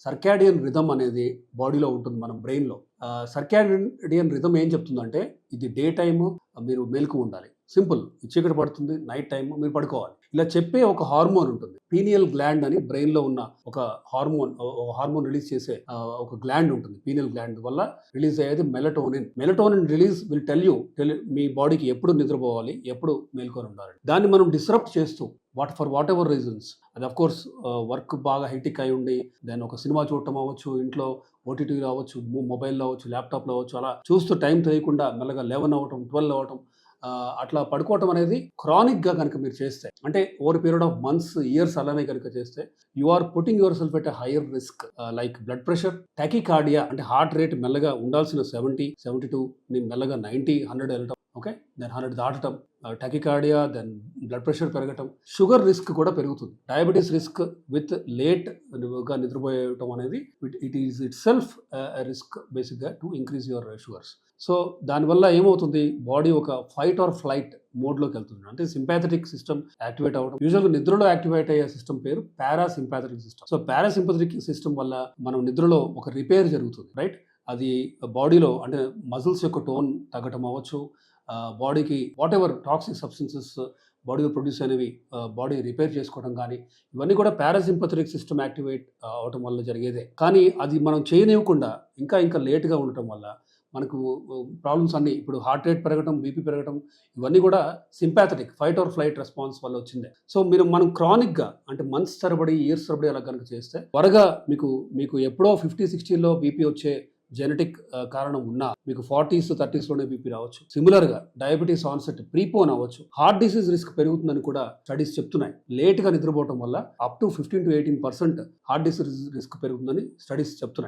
Circadian rhythm అనేది బాడీలో ఉంటుంది మన బ్రెయిన్లో. సర్కాడియన్ రిథమ్ ఏం చెప్తుందంటే ఇది డే టైమ్ మీరు మెలకు ఉండాలి, సింపుల్. చీకటి పడుతుంది, నైట్ టైం మీరు పడుకోవాలి, ఇలా చెప్పే ఒక హార్మోన్ ఉంటుంది. పీనియల్ గ్లాండ్ అని బ్రెయిన్ లో ఉన్న ఒక హార్మోన్ రిలీజ్ చేసే ఒక గ్లాండ్ ఉంటుంది. పీనియల్ గ్లాండ్ వల్ల రిలీజ్ అయ్యేది melatonin release will tell you మీ బాడీకి ఎప్పుడు నిద్రపోవాలి, ఎప్పుడు మేల్కొని ఉండాలి. దాన్ని మనం డిస్రప్ట్ చేస్తూ ఫర్ వాట్ ఎవర్ రీజన్స్, అది అఫ్ కోర్స్ వర్క్ బాగా హైటిక్ అయి ఉండి దాన్ని ఒక సినిమా చూడటం అవ్వచ్చు, ఇంట్లో ఓటీటీలో అవ్వచ్చు, మొబైల్లో అవ్వచ్చు, ల్యాప్టాప్లో అవ్వచ్చు, అలా చూస్తూ టైం తెలియకుండా మెల్లగా 11 అవ్వటం, 12 అవ్వటం, అట్లా పడుకోవటం అనేది క్రానిక్గా కనుక మీరు చేస్తే, అంటే over period of months, years అలానే కనుక చేస్తే you are putting yourself at a higher risk. Like blood pressure, tachycardia అంటే హార్ట్ రేట్ మెల్లగా ఉండాల్సిన 70, 72 మెల్లగా 90, 100 వెళ్ళటం, ఓకే, దెన్ 100 దాటటం, టాకీకార్డియా, దెన్ బ్లడ్ ప్రెషర్ పెరగటం, షుగర్ రిస్క్ కూడా పెరుగుతుంది. డయాబెటీస్ రిస్క్ విత్ లేట్గా నిద్రపోయటం అనేది it is itself risk బేసిక్గా to increase your sugars. So దానివల్ల ఏమవుతుంది, బాడీ ఒక ఫైట్ ఆర్ ఫ్లైట్ మోడ్లోకి వెళ్తుంది. అంటే సింపాథెటిక్ సిస్టమ్ యాక్టివేట్ అవ్వడం. యూజువల్గా నిద్రలో యాక్టివేట్ అయ్యే సిస్టమ్ పేరు parasympathetic system. So parasympathetic system వల్ల మనం నిద్రలో ఒక రిపేర్ జరుగుతుంది, రైట్. అది బాడీలో అంటే మజిల్స్ యొక్క టోన్ తగ్గటం అవ్వచ్చు, బాడీకి వాట్ ఎవర్ టాక్సిక్ సబ్స్టెన్సెస్ బాడీలో ప్రొడ్యూస్ అనేవి బాడీ రిపేర్ చేసుకోవడం కానీ, ఇవన్నీ కూడా పారాసింపథెటిక్ సిస్టమ్ యాక్టివేట్ అవటం వల్ల జరిగేదే. కానీ అది మనం చేయనివ్వకుండా ఇంకా లేట్గా ఉండటం వల్ల మనకు ప్రాబ్లమ్స్ అన్నీ, ఇప్పుడు హార్ట్ రేట్ పెరగటం, బీపీ పెరగటం, ఇవన్నీ కూడా sympathetic fight or flight response వల్ల వచ్చిందే. సో మనం క్రానిక్గా అంటే మంత్స్ తరబడి, ఇయర్స్ తరబడి అలా కనుక చేస్తే త్వరగా మీకు ఎప్పుడో 50-60లో బీపీ వచ్చే జెనెటిక్ కారణం ఉన్నా మీకు 40s 30sలోనే బీపీ రావచ్చు. సిమిలర్గా డయాబెటీస్ ఆన్సెట్ ప్రీపోన్ అవ్వచ్చు. హార్ట్ డిసీజ్ రిస్క్ పెరుగుతుందని కూడా స్టడీస్ చెప్తున్నాయి. లేట్గా నిద్రపోవడం వల్ల up to 15 to 18% heart disease risk పెరుగుతుందని స్టడీస్ చెప్తున్నాయి.